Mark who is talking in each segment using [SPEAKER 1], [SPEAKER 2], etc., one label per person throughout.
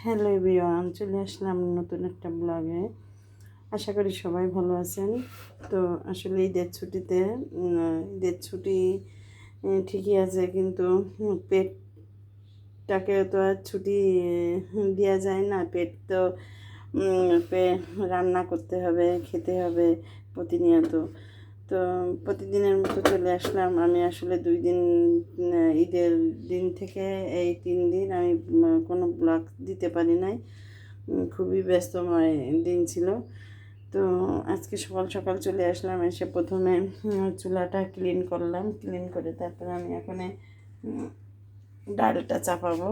[SPEAKER 1] Hello everyone, চলে আসলাম নতুন একটা ব্লগে। আশা করি সবাই ভালো আছেন। তো আসলে ঈদের ছুটিতে ঈদের ছুটি ঠিকই আছে, কিন্তু পেটটাকে তো আর ছুটি দেওয়া যায় না। পেট তো রান্না করতে হবে, খেতে হবে প্রতিনিয়ত। তো প্রতিদিনের মতো চলে আসলাম। আমি আসলে 2 দিন ঈদের দিন থেকে এই 3 দিন আমি কোনো ব্লগ দিতে পারি নাই। খুবই ব্যস্তময় দিন ছিল। তো আজকে সকাল সকাল চলে আসলাম। এসে প্রথমে চুলাটা ক্লিন করলাম। ক্লিন করে তারপরে আমি এখন ডালটা চাপাবো।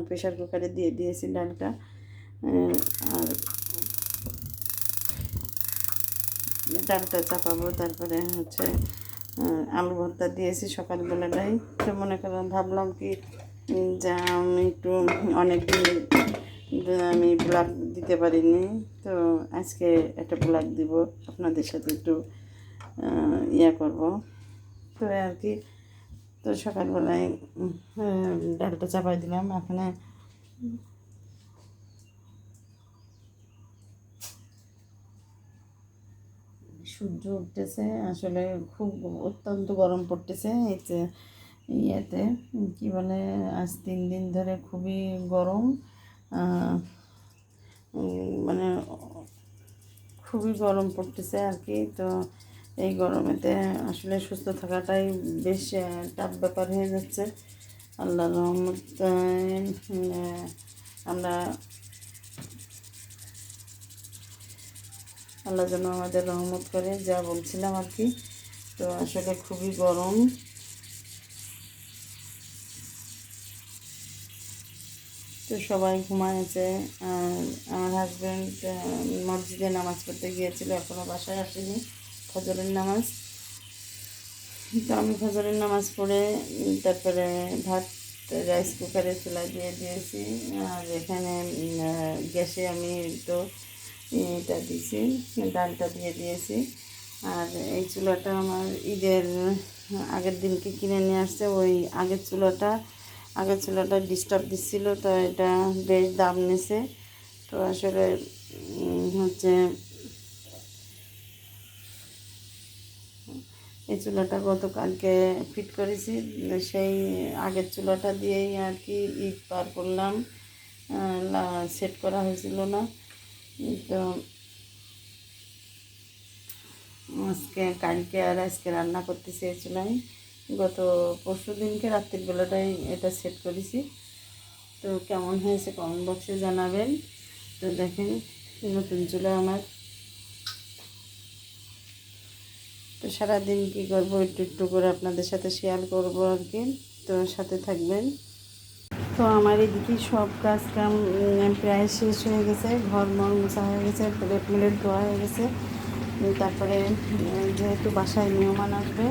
[SPEAKER 1] প্রেশার কুকারে দিয়ে দিয়েছি ডালটা। আর ডালটা চাপাবো, তারপরে আলু ভর্তা দিয়েছি সকালবেলাটাই। তো মনে করলাম, ভাবলাম কি যে আমি একটু অনেক দিন আমি ব্লগ দিতে পারিনি, তো আজকে একটা ব্লগ দিব, আপনাদের সাথে একটু করব। তো আর কি, তো সকালবেলায় ডালটা চাপাই দিলাম। এখানে সূর্য উঠতেছে, আসলে খুব অত্যন্ত গরম পড়তেছে। এই যে ইয়েতে কী বলে, আজ 3 দিন ধরে খুবই গরম, মানে খুবই গরম পড়তেছে আর কি। তো এই গরমেতে আসলে সুস্থ থাকাটাই বেশ টাফ ব্যাপার হয়ে যাচ্ছে। আল্লাহ রহমত, আমরা আল্লাহ যেন আমাদের রহমত করে, যা বলছিলাম আর কি। তো আসলে খুবই গরম। তো সবাই ঘুমায়েছে। আমার হাজব্যান্ড মসজিদে নামাজ পড়তে গিয়েছিল, এখনও বাসায় আসেনি, ফজরের নামাজ। তো আমি ফজরের নামাজ পড়ে তারপরে ভাত রাইস কুকারে চুলা দিয়ে দিয়েছি। আর এখানে গ্যাসে আমি তো এটা দিয়েছি, ডালটা দিয়ে দিয়েছি। আর এই চুলাটা আমার ঈদের আগের দিনকে কিনে নিয়ে আসছে। ওই আগের চুলাটা ডিস্টার্ব দিচ্ছিলো, তো এটা বেশ দাম নিছে। তো আসলে এই চুলাটা গতকালকে ফিট করেছি। সেই আগের চুলাটা দিয়েই আর কি ঈদ পার করলাম। সেট করা হয়েছিল না। তো কালকে আর আজকে রান্না করতেছি এই চুলায়। গত পরশু দিনকে রাত্রির বেলাটাই এটা সেট করেছি। তো কেমন হয়েছে কমেন্ট বক্সে জানাবেন। তো দেখেন, নতুন চুলা আমার। তো সারাদিন কী করবো একটু একটু করে আপনাদের সাথে শেয়ার করবো আর কি। তো সাথে থাকবেন। তো আমার এদিকে সব কাজ কাম প্রায় শেষ হয়ে গেছে। ঘর মর মোছা হয়ে গেছে, প্লেট ধোয়া হয়ে গেছে। তারপরে যেহেতু বাসায় মেহমান আসবে,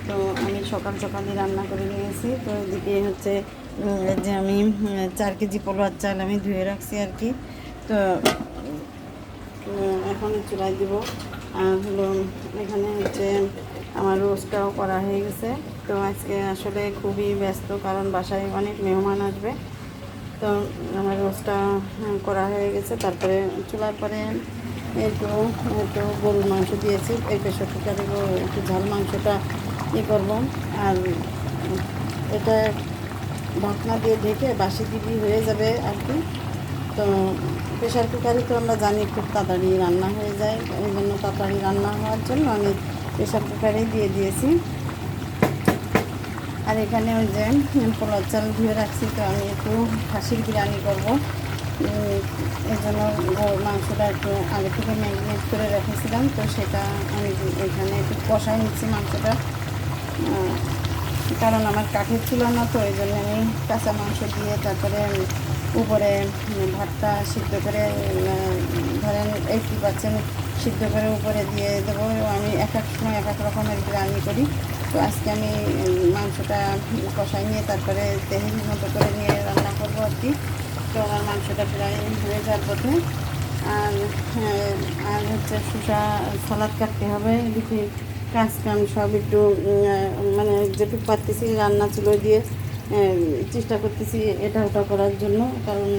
[SPEAKER 1] তো আমি সকাল সকালই রান্না করে নিয়েছি। তো এদিকে যে আমি 4 কেজি পোলোয়ার চাল আমি ধুয়ে রাখছি আর কি। তো এখন চুলায় দিব। আর এখানে আমার রোস্টটাও করা হয়ে গেছে। তো আজকে আসলে খুবই ব্যস্ত, কারণ বাসায় অনেক মেহমান আসবে। তো আমার রোস্টটা করা হয়ে গেছে। তারপরে চুলার পরে একটু একটু গরুর মাংস দিয়েছি। এই প্রেশার কুকারে একটু ঝাল মাংসটা করবো। আর এটা ঢাকনা দিয়ে ঢেকে বাসি দিবি হয়ে যাবে আর কি। তো প্রেশার কুকারে তো আমরা জানি খুব তাড়াতাড়ি রান্না হয়ে যায়, ওই জন্য তাড়াতাড়ি রান্না হওয়ার জন্য আমি প্রেশার কুকারেই দিয়ে দিয়েছি। আর এখানে ওই যে পোলাও চাল ধুয়ে রাখছি, তো আমি একটু খাসির বিরিয়ানি করবো। এই জন্য মাংসটা একটু আগে থেকে ম্যারিনেট করে রেখেছিলাম। তো সেটা আমি এখানে একটু কষাই নিচ্ছি মাংসটা, কারণ আমার কাঠের চুলা না, তো এই জন্য আমি কাঁচা মাংস দিয়ে তারপরে উপরে ভাতটা সিদ্ধ করে ধরেন 80% সিদ্ধ করে উপরে দিয়ে দেবো। আমি এক এক সময় এক এক রকমের বিরিয়ানি করি। তো আজকে আমি মাংসটা কষাই নিয়ে তারপরে তেহেরির মতো করে নিয়ে রান্না করবো আর কি। তো আমার মাংসটা প্রায় হয়ে যাওয়ার পথে। আর শসা সালাদ কাটতে হবে। এদিকে কাজ কাম সব একটু মানে যেটুকু পারতেছি রান্না চুলো দিয়ে চেষ্টা করতেছি এটা ওটা করার জন্য, কারণ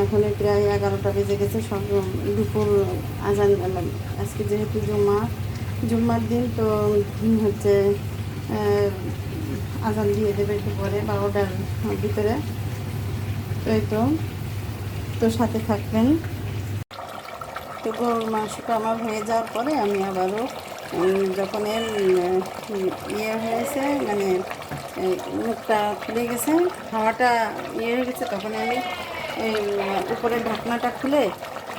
[SPEAKER 1] এখন প্রায় 11টা বেজে গেছে, সব দুপুর আজান। আজকে যেহেতু জুম্মার দিন, তো হচ্ছে আজান দিয়ে দেবে একটু পরে 12টার ভিতরে। তো এই তো সাথে থাকবেন। তো গরুর মাংসটা আমার হয়ে যাওয়ার পরে আমি আবারও যখন এর ইয়ে হয়েছে, মানে মুখটা খুলে গেছে, হাওয়াটা ইয়ে হয়ে গেছে, তখন আমি উপরে ঢাকনাটা খুলে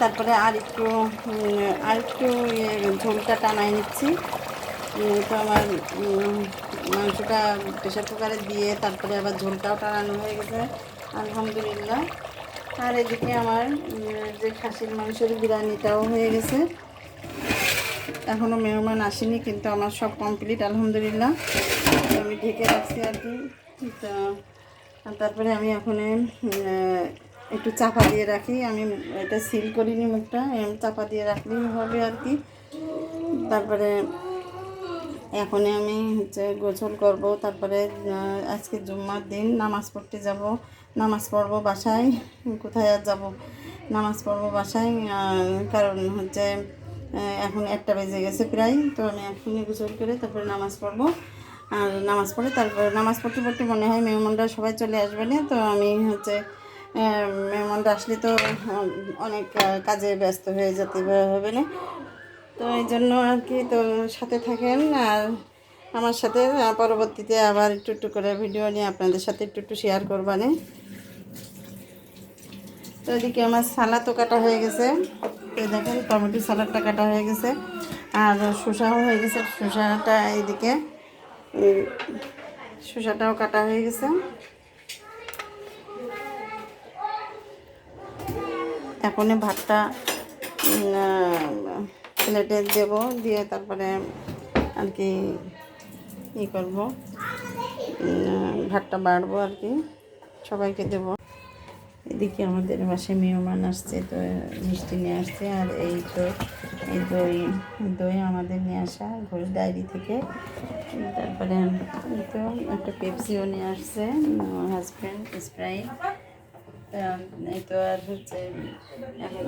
[SPEAKER 1] তারপরে আর একটু ইয়ে ঝোলটা টানায় নিচ্ছি। তো আমার মাংসটা প্রেশার কুকারে দিয়ে তারপরে আবার ঝোলটাও টানানো হয়ে গেছে, আলহামদুলিল্লাহ। আর এদিকে আমার যে খাসির মাংসের বিরিয়ানিটাও হয়ে গেছে। এখনও মেহমান আসেনি, কিন্তু আমার সব কমপ্লিট, আলহামদুলিল্লাহ। আমি ঢেকে রাখছি আর কি। তা তারপরে আমি এখন একটু চাপা দিয়ে রাখি। আমি এটা সিল করিনি মুখটা, চাপা দিয়ে রাখলেই হবে আর কি। তারপরে এখন আমি হচ্ছে গোসল করব, তারপরে আজকে জুম্মার দিন নামাজ পড়তে যাব, নামাজ পড়ব বাসায়। কোথায় আর যাব, নামাজ পড়ব বাসায়। কারণ হচ্ছে এখন 1টা বেজে গেছে প্রায়। তো আমি এখনই গোসল করে তারপরে নামাজ পড়ব। আর নামাজ পড়ে তারপরে নামাজ পড়তে পড়তে মনে হয় মেহমানরা সবাই চলে আসবে না। তো আমি হচ্ছে মেহমানরা আসলে তো অনেক কাজে ব্যস্ত হয়ে যেতে হবে না। তো এই জন্য আর কি। তো সাথে থাকেন, আর আমার সাথে পরবর্তীতে আবার একটু করে ভিডিও নিয়ে আপনাদের সাথে একটু শেয়ার করবানে। তো এদিকে আমার সালাদও কাটা হয়ে গেছে। তো দেখেন টমেটো সালাডটা কাটা হয়ে গেছে, আর শসাও হয়ে গেছে। শসাটা এইদিকে, শসাটাও কাটা হয়ে গেছে। এখনই ভাতটা প্লেটে দেব, দিয়ে তারপরে আর কি করব, ভাতটা বাড়বো আর কি, সবাইকে দেব। এদিকে আমাদের বাসায় মেহমান আসছে, তো মিষ্টি নিয়ে আসছে। আর এই তো এই দই আমাদের নিয়ে আসা ঘোষ ডায়েরি থেকে। তারপরে এই তো একটা পেপসিও নিয়ে আসছে আমার হাজব্যান্ড, স্প্রাইট। এই তো আর হচ্ছে এখন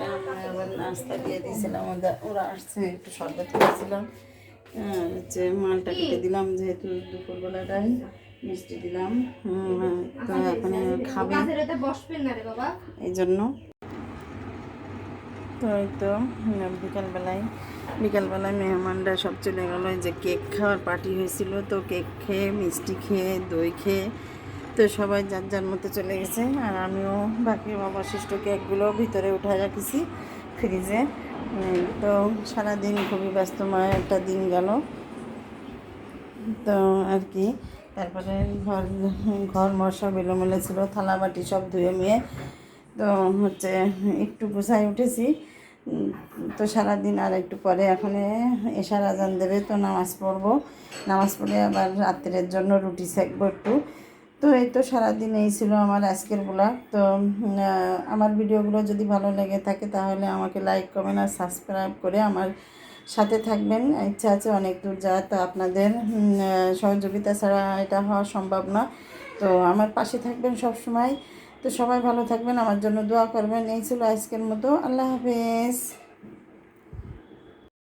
[SPEAKER 1] আবার নাস্তা দিয়ে দিয়েছিলাম, ওরা আসছে, একটু শরবত করেছিলাম, হচ্ছে মালটা কেটে দিলাম, যেহেতু দুপুরবেলাটাই মিষ্টি দিলাম। তো এখন খাবে এই জন্য। তো এই তো বিকালবেলায় মেহমানরা সব চলে গেলো। যে কেক খাওয়ার পার্টি হয়েছিল, তো কেক খেয়ে, মিষ্টি খেয়ে, দই খেয়ে, তো সবাই যার যার মতো চলে গেছে। আর আমিও বাকি অবশিষ্ট কেকগুলো ভিতরে উঠে রাখেছি ফ্রিজে। তো সারাদিন খুবই ব্যস্তময় একটা দিন গেল। তো আর কি, তারপরে ঘর সব এলোমেলো ছিল, থালা বাটি সব ধুয়ে মুয়ে তো হচ্ছে একটু গুছাই উঠেছি। তো সারাদিন আর একটু পরে এখন এশার আজান দেবে, তো নামাজ পড়বো। নামাজ পড়ে আবার রাত্রের জন্য রুটি সেঁকবো একটু। তো এই তো সারাদিন এই ছিল আমার আজকের ব্লগ। তো আমার ভিডিওগুলো যদি ভালো লেগে থাকে তাহলে আমাকে লাইক, কমেন্ট আর সাবস্ক্রাইব করে আমার সাথে থাকবেন। ইচ্ছা আছে অনেক দূর যাওয়ার, তো আপনাদের সহযোগিতা ছাড়া এটা হওয়া সম্ভব না। তো আমার পাশে থাকবেন সব সময়। তো সবাই ভালো থাকবেন, আমার জন্য দোয়া করবেন। এই ছিল আজকের মতো, আল্লাহ হাফেজ।